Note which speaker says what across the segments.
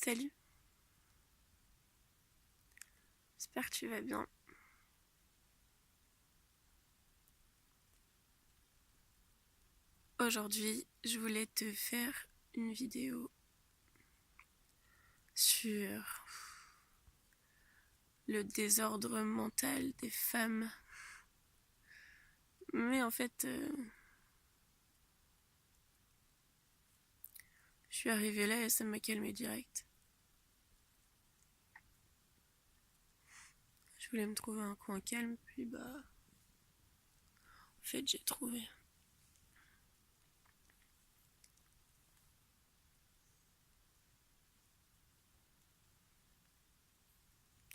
Speaker 1: Salut, j'espère que tu vas bien. Aujourd'hui, je voulais te faire une vidéo sur le désordre mental des femmes. Mais en fait, je suis arrivée là et ça m'a calmée direct. Je voulais me trouver un coin calme, puis en fait j'ai trouvé.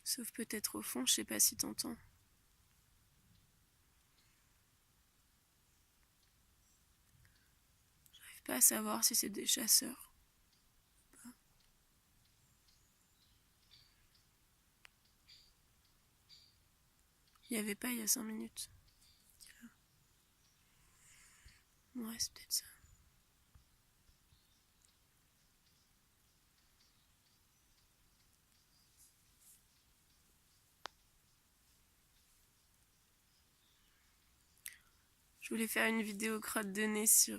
Speaker 1: Sauf peut-être au fond, je sais pas si t'entends. J'arrive pas à savoir si c'est des chasseurs. Il y avait pas il y a 5 minutes. Ouais, c'est peut-être ça. Je voulais faire une vidéo crotte de nez sur,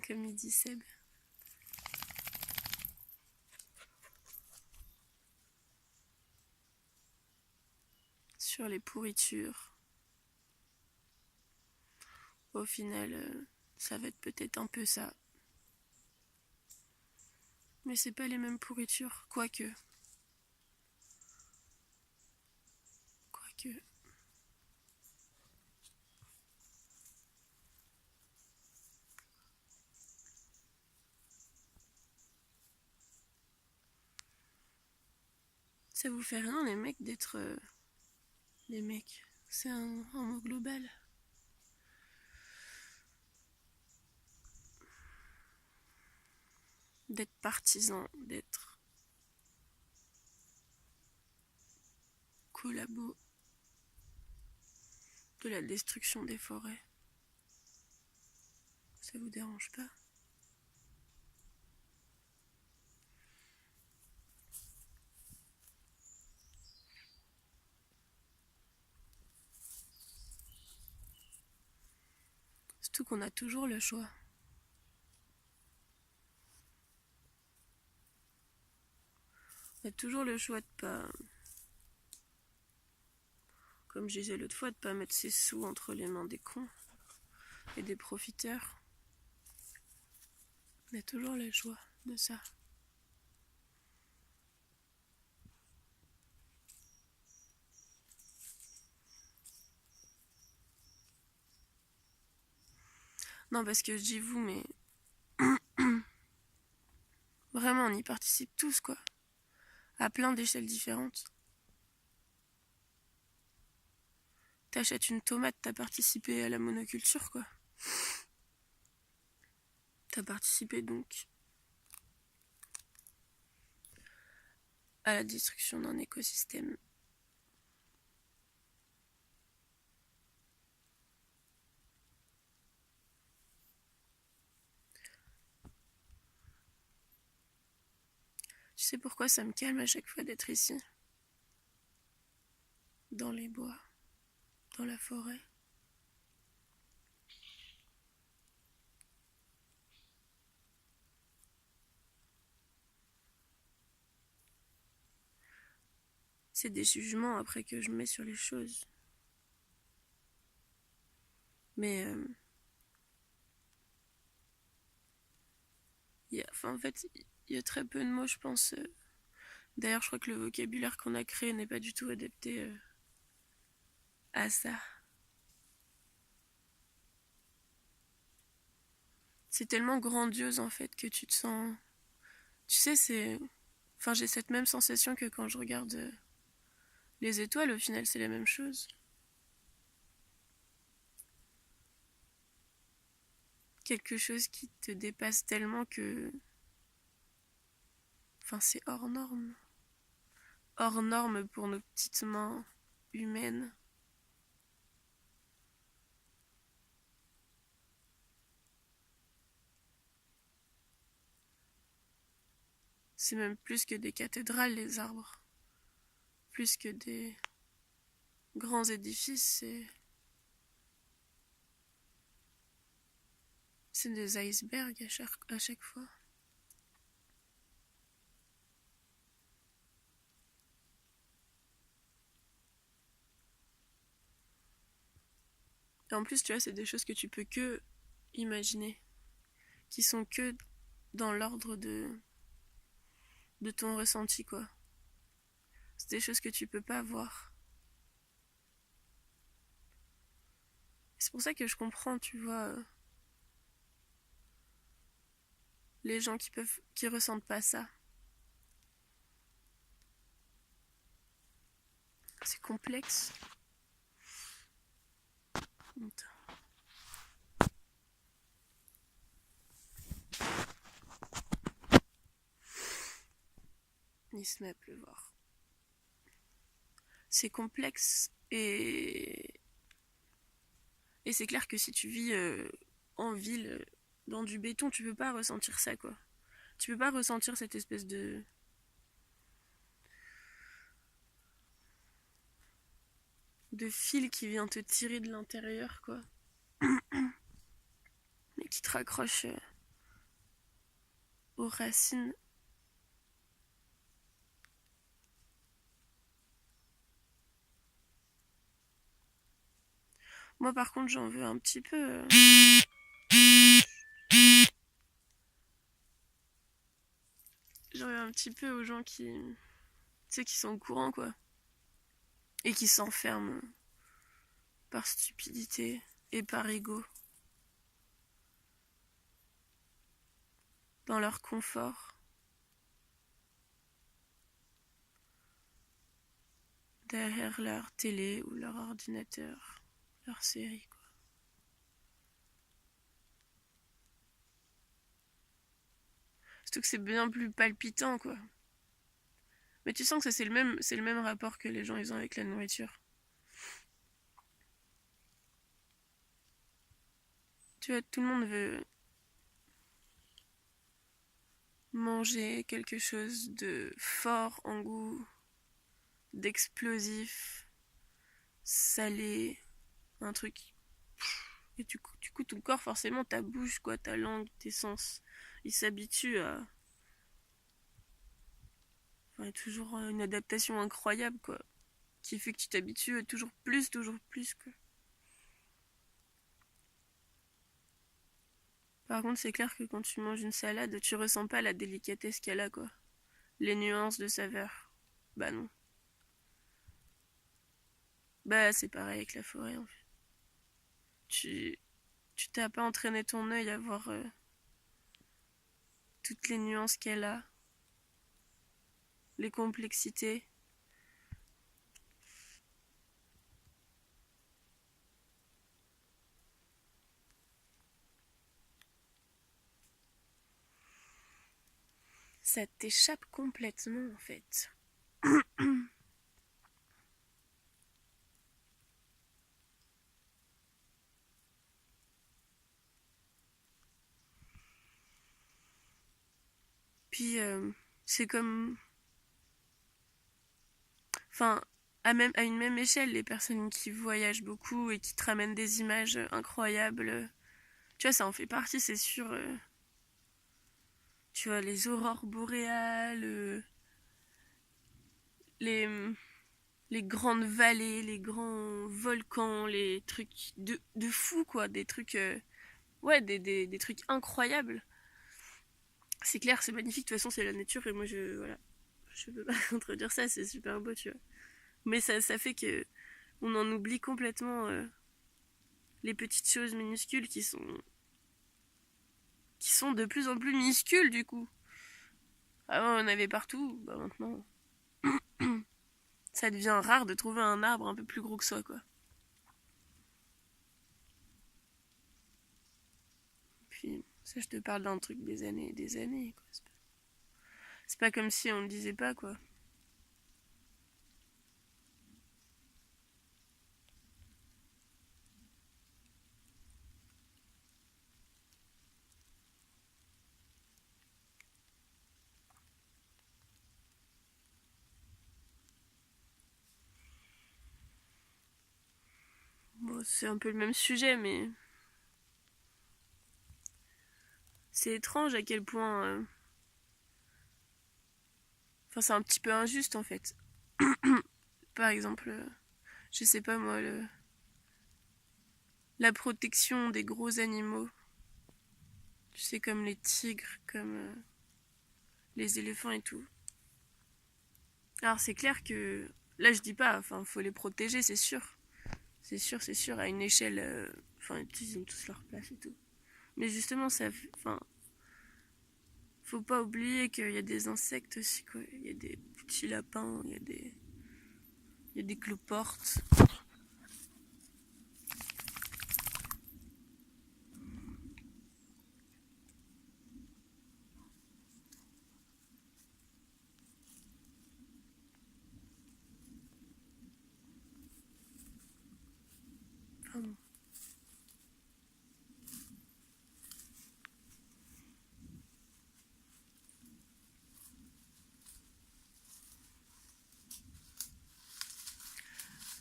Speaker 1: comme il dit Seb, sur les pourritures. Au final, ça va être peut-être un peu ça. Mais c'est pas les mêmes pourritures, quoique. Ça vous fait rien les mecs d'être... les mecs, c'est un mot global. D'être partisan, d'être collabo de la destruction des forêts. Ça vous dérange pas? Surtout qu'on a toujours le choix. On a toujours le choix de pas... Comme je disais l'autre fois, de pas mettre ses sous entre les mains des cons et des profiteurs. On a toujours le choix de ça. Non, parce que je dis vous, mais... Vraiment, on y participe tous, quoi. À plein d'échelles différentes. T'achètes une tomate, t'as participé à la monoculture, quoi. T'as participé donc à la destruction d'un écosystème. Tu sais pourquoi ça me calme à chaque fois d'être ici? Dans les bois, dans la forêt. C'est des jugements après que je mets sur les choses. Mais en fait, il y a très peu de mots, je pense. D'ailleurs, je crois que le vocabulaire qu'on a créé n'est pas du tout adapté à ça. C'est tellement grandiose en fait que tu te sens... Tu sais, c'est... Enfin, j'ai cette même sensation que quand je regarde les étoiles, au final, c'est la même chose. Quelque chose qui te dépasse tellement que... Enfin, c'est hors norme. Hors norme pour nos petites mains humaines. C'est même plus que des cathédrales, les arbres. Plus que des grands édifices, c'est des icebergs à chaque fois. Et en plus, tu vois, c'est des choses que tu peux que imaginer, qui sont que dans l'ordre de ton ressenti, quoi. C'est des choses que tu peux pas voir. C'est pour ça que je comprends, tu vois, les gens qui ressentent pas ça. C'est complexe. Il se met à pleuvoir. C'est complexe et c'est clair que si tu vis en ville, dans du béton, tu peux pas ressentir ça, quoi. Tu peux pas ressentir cette espèce de fil qui vient te tirer de l'intérieur, quoi. Mais qui te raccroche aux racines. Moi, par contre, j'en veux un petit peu. J'en veux un petit peu aux gens qui, tu sais, qui sont au courant, quoi. Et qui s'enferment par stupidité et par ego. Dans leur confort. Derrière leur télé ou leur ordinateur. Leur série, quoi. Surtout que c'est bien plus palpitant, quoi. Mais tu sens que ça, c'est le même rapport que les gens ils ont avec la nourriture. Tu vois, tout le monde veut manger quelque chose de fort en goût, d'explosif, salé, un truc. Et du coup, ton corps, forcément, ta bouche, quoi, ta langue, tes sens, ils s'habituent à... Enfin, il y a toujours une adaptation incroyable, quoi, qui fait que tu t'habitues à toujours plus, quoi. Par contre, c'est clair que quand tu manges une salade, tu ressens pas la délicatesse qu'elle a, quoi. Les nuances de saveur. Bah non. Bah c'est pareil avec la forêt, en fait. Tu t'as pas entraîné ton œil à voir toutes les nuances qu'elle a, les complexités. Ça t'échappe complètement, en fait. Puis c'est comme... Enfin, à une même échelle, les personnes qui voyagent beaucoup et qui te ramènent des images incroyables, tu vois, ça en fait partie, c'est sûr. Tu vois, les aurores boréales, les, les grandes vallées, les grands volcans, les trucs de fou, quoi. Des trucs... ouais, des trucs incroyables. C'est clair, c'est magnifique, de toute façon, c'est la nature, et moi, voilà. Je peux pas contredire ça, c'est super beau, tu vois. Mais ça fait que on en oublie complètement les petites choses minuscules qui sont de plus en plus minuscules, du coup. Avant, on en avait partout, bah maintenant, ça devient rare de trouver un arbre un peu plus gros que soi, quoi. Puis, ça, je te parle d'un truc des années et des années, quoi. C'est pas comme si on ne disait pas, quoi. Bon, c'est un peu le même sujet, mais c'est étrange à quel point... Enfin, c'est un petit peu injuste, en fait. Par exemple, je sais pas moi, la protection des gros animaux. Tu sais, comme les tigres, comme les éléphants et tout. Alors c'est clair que... Là je dis pas, enfin faut les protéger, c'est sûr. C'est sûr, à une échelle... Enfin, ils ont tous leur place et tout. Mais justement, ça... Enfin, faut pas oublier qu'il y a des insectes aussi, quoi. Il y a des petits lapins, il y a des cloportes. Enfin, bon.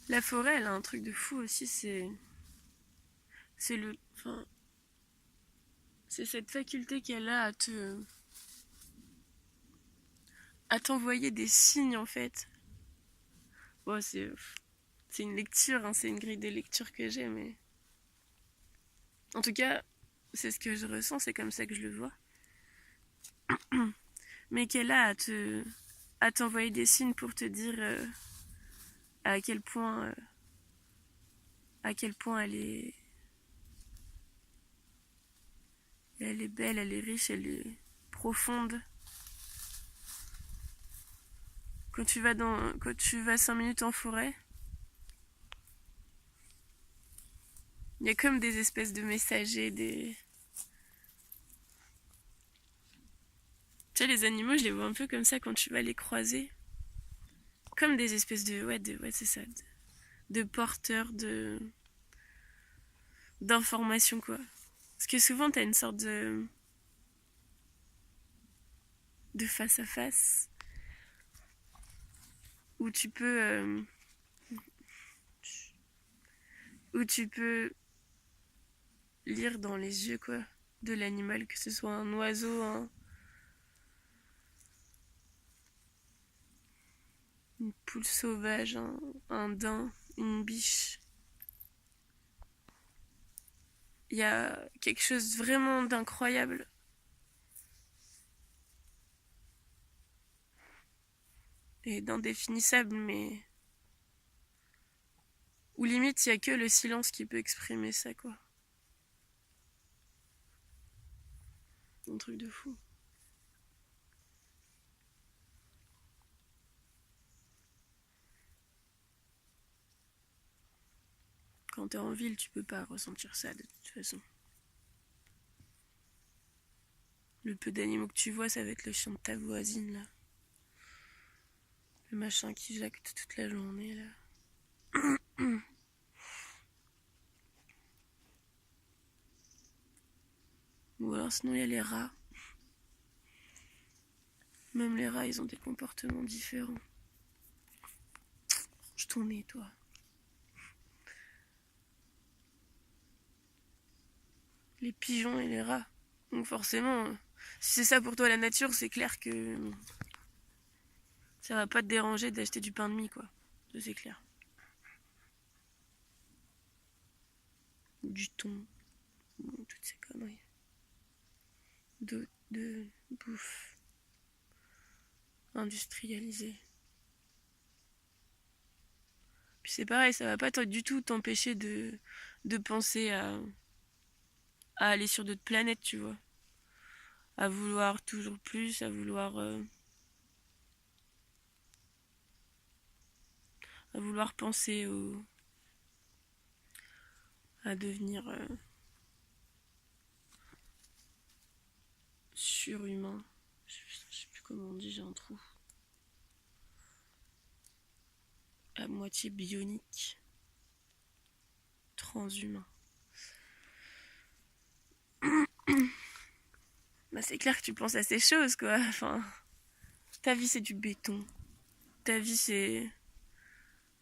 Speaker 1: La forêt, elle a un truc de fou aussi, c'est le... Enfin, c'est cette faculté qu'elle a à t'envoyer des signes, en fait. Bon, c'est une lecture, hein, c'est une grille de lecture que j'ai, mais... En tout cas, c'est ce que je ressens, c'est comme ça que je le vois. Mais qu'elle a à t'envoyer des signes pour te dire à quel point elle est belle, elle est riche, elle est profonde. Quand tu vas 5 minutes en forêt, il y a comme des espèces de messagers, des... Tu sais, les animaux, je les vois un peu comme ça quand tu vas les croiser. Comme des espèces de... Ouais, c'est ça. De porteurs d'informations, quoi. Parce que souvent, t'as une sorte de face à face où tu peux... où tu peux lire dans les yeux, quoi, de l'animal, que ce soit un oiseau, une poule sauvage, un daim, une biche. Il y a quelque chose vraiment d'incroyable. Et d'indéfinissable, mais... Ou limite, il y a que le silence qui peut exprimer ça, quoi. Un truc de fou. Quand t'es en ville, tu peux pas ressentir ça, de toute façon. Le peu d'animaux que tu vois, ça va être le chien de ta voisine, là. Le machin qui jacte toute la journée, là. Ou alors sinon, il y a les rats. Même les rats, ils ont des comportements différents. Range ton nez, toi. Les pigeons et les rats. Donc forcément, si c'est ça pour toi la nature, c'est clair que ça va pas te déranger d'acheter du pain de mie, quoi. Ça, c'est clair. Du thon, toutes ces conneries. De bouffe industrialisée. Puis c'est pareil, ça va pas du tout t'empêcher de penser à aller sur d'autres planètes, tu vois. À vouloir toujours plus, à vouloir penser à devenir surhumain. Je sais plus comment on dit, j'ai un trou. À moitié bionique. Transhumain. Bah c'est clair que tu penses à ces choses, quoi. Enfin, ta vie c'est du béton. Ta vie c'est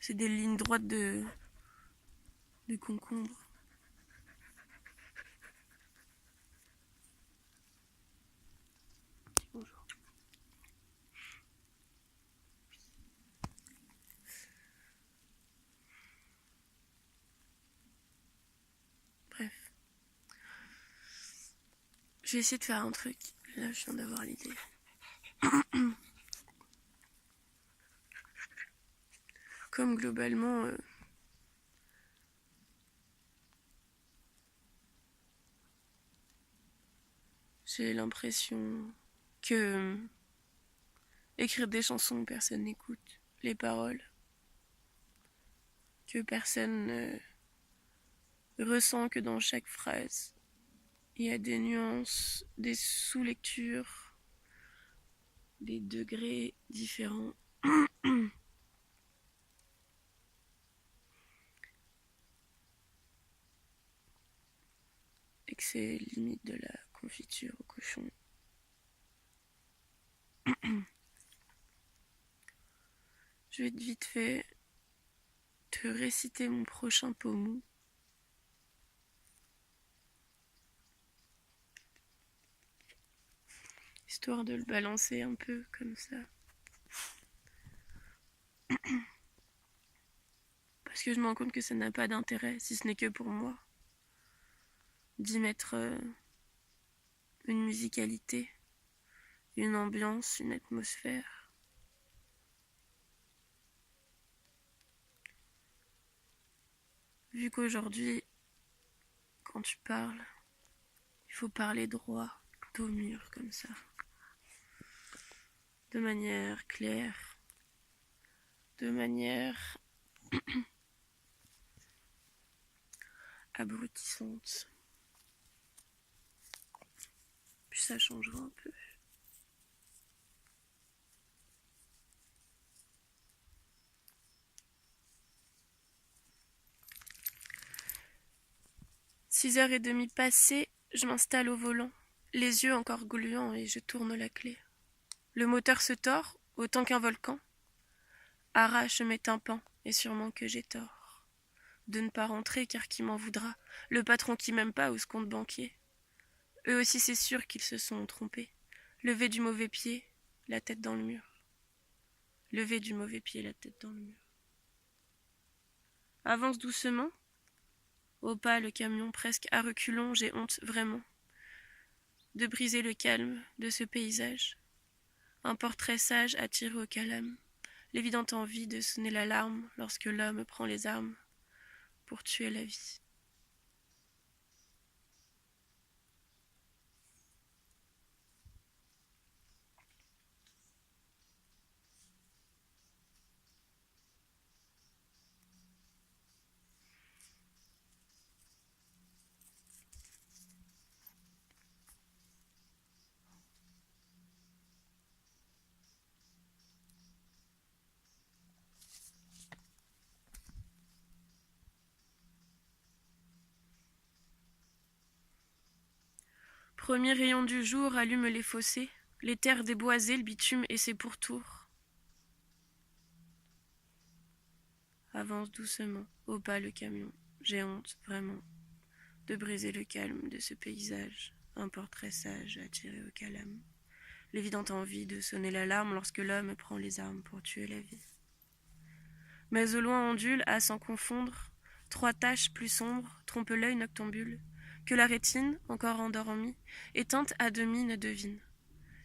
Speaker 1: des lignes droites de concombre. Bonjour. Bref. Je vais essayer de faire un truc. Là, je viens d'avoir l'idée. Comme globalement, j'ai l'impression que écrire des chansons, personne n'écoute les paroles, que personne ne ressent que dans chaque phrase, il y a des nuances, des sous-lectures, des degrés différents. Et que c'est limite de la confiture au cochon. Je vais vite fait te réciter mon prochain pommeau. Histoire de le balancer un peu comme ça. Parce que je me rends compte que ça n'a pas d'intérêt, si ce n'est que pour moi, d'y mettre une musicalité, une ambiance, une atmosphère. Vu qu'aujourd'hui, quand tu parles, il faut parler droit, au mur, comme ça. De manière claire, de manière abrutissante. Puis ça changera un peu. « 6h30 passées, je m'installe au volant, les yeux encore gluants et je tourne la clé. Le moteur se tord, autant qu'un volcan, arrache mes tympans et sûrement que j'ai tort de ne pas rentrer car qui m'en voudra, le patron qui m'aime pas ou ce compte banquier. Eux aussi c'est sûr qu'ils se sont trompés. Lever du mauvais pied, la tête dans le mur. Lever du mauvais pied, la tête dans le mur. Avance doucement. Au pas, le camion presque à reculons, j'ai honte vraiment de briser le calme de ce paysage. Un portrait sage attiré au calame, l'évidente envie de sonner l'alarme lorsque l'homme prend les armes pour tuer la vie. Premier rayon du jour allume les fossés, les terres déboisées, le bitume et ses pourtours. Avance doucement, au pas le camion. J'ai honte, vraiment, de briser le calme de ce paysage. Un portrait sage attiré au calame. L'évidente envie de sonner l'alarme lorsque l'homme prend les armes pour tuer la vie. Mais au loin ondule, à s'en confondre, trois taches plus sombres trompent l'œil noctambule, que la rétine, encore endormie, éteinte à demi ne devine.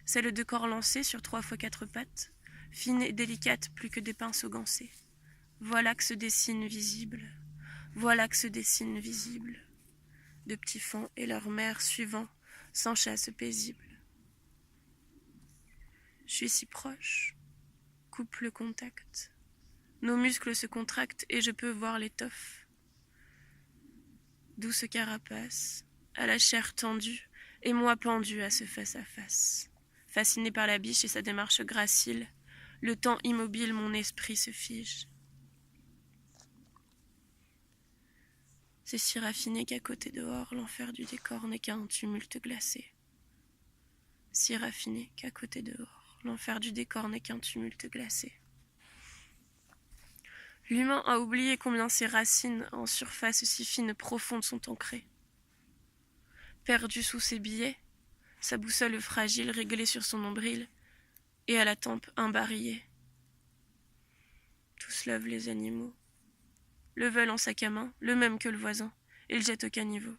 Speaker 1: Celle de corps lancé sur 3 fois 4 pattes, fine et délicate plus que des pinceaux gancés. Voilà que se dessine visible, voilà que se dessine visible. De petits fonds et leur mère suivant s'enchâssent paisibles. Je suis si proche, coupe le contact. Nos muscles se contractent et je peux voir l'étoffe. Douce carapace, à la chair tendue, et moi pendu à ce face-à-face. Fasciné par la biche et sa démarche gracile, le temps immobile mon esprit se fige. C'est si raffiné qu'à côté dehors, l'enfer du décor n'est qu'un tumulte glacé. Si raffiné qu'à côté dehors, l'enfer du décor n'est qu'un tumulte glacé. L'humain a oublié combien ses racines, en surface si fine et profonde, sont ancrées. Perdu sous ses billets, sa boussole fragile réglée sur son nombril, et à la tempe un barillet. Tous lovent les animaux. Le veulent en sac à main, le même que le voisin, et le jettent au caniveau,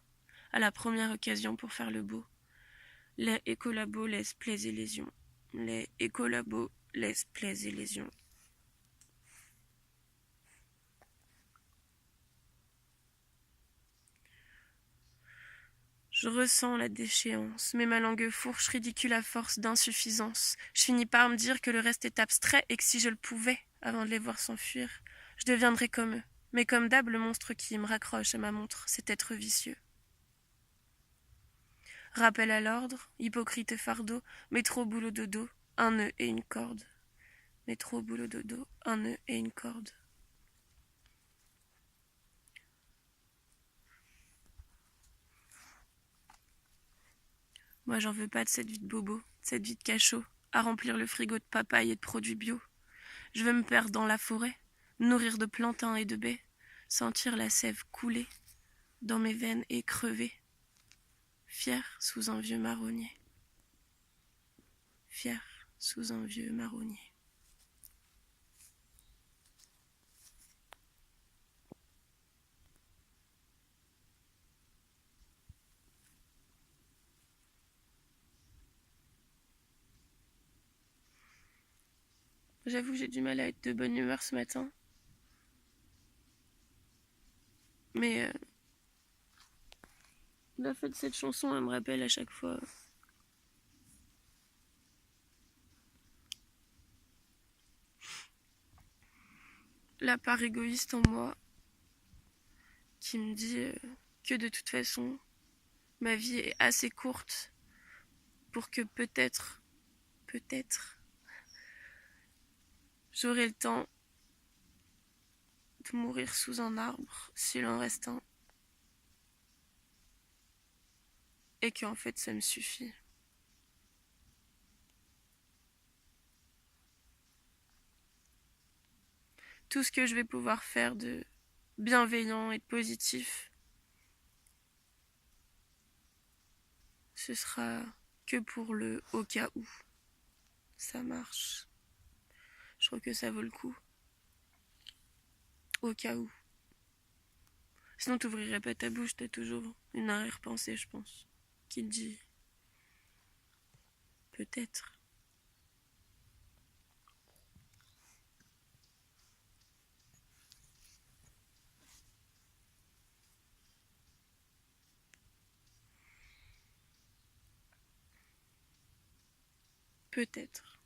Speaker 1: à la première occasion pour faire le beau. Les écolabos laissent plaise et lésions. Les écolabos laissent plaise et lésions. Je ressens la déchéance, mais ma langue fourche ridicule à force d'insuffisance. Je finis par me dire que le reste est abstrait et que si je le pouvais, avant de les voir s'enfuir, je deviendrais comme eux. Mais comme d'hab, le monstre qui me raccroche à ma montre, c'est être vicieux. Rappel à l'ordre, hypocrite fardeau, métro boulot dodo, un nœud et une corde. Métro boulot dodo, un nœud et une corde. Moi, j'en veux pas de cette vie de bobo, de cette vie de cachot, à remplir le frigo de papaye et de produits bio. Je veux me perdre dans la forêt, nourrir de plantains et de baies, sentir la sève couler dans mes veines et crever, fier sous un vieux marronnier. Fier sous un vieux marronnier. J'avoue, j'ai du mal à être de bonne humeur ce matin. Mais la fin de cette chanson, elle me rappelle à chaque fois la part égoïste en moi qui me dit que de toute façon, ma vie est assez courte pour que peut-être, j'aurai le temps de mourir sous un arbre s'il en reste un. Et qu'en fait, ça me suffit. Tout ce que je vais pouvoir faire de bienveillant et de positif, ce sera que pour le au cas où ça marche. Je crois que ça vaut le coup. Au cas où. Sinon, t'ouvrirais pas ta bouche, t'as toujours une arrière-pensée, je pense, qui te dit peut-être. Peut-être.